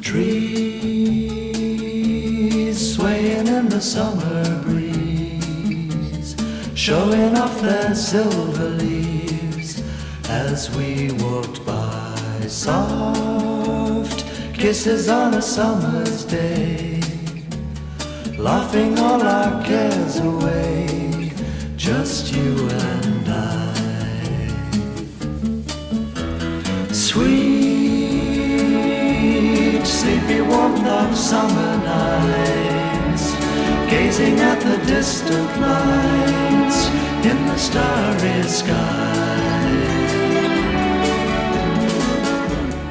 Trees swaying in the summer breeze, showing off their silver leaves as we walked by. Soft kisses on a summer's day, laughing all our cares away, just you and I. Sweet, sleepy warmth of summer nights, gazing at the distant lights in the starry sky.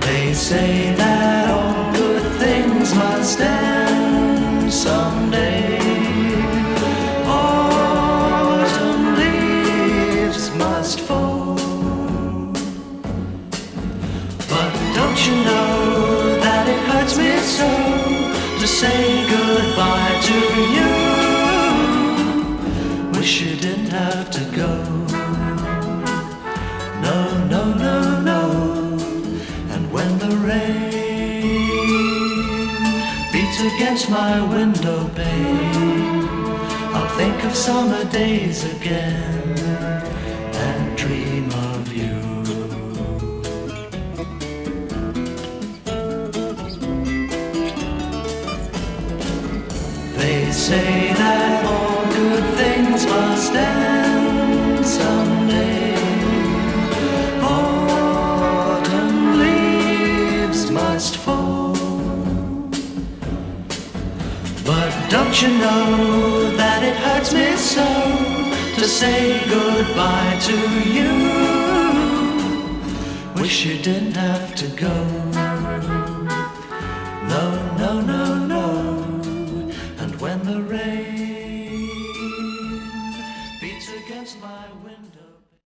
They say that all good things must end someday. Autumn leaves must fall. But don't you know that it hurts me so to say goodbye to you? Wish you didn't have to go. No, no, no, no. And when the rain beats against my window pane, I'll think of summer days again and dream of you. They say that all good things must end someday. Autumn leaves must fall. But don't you know that it hurts me so to say goodbye to you? Wish you didn't have to go.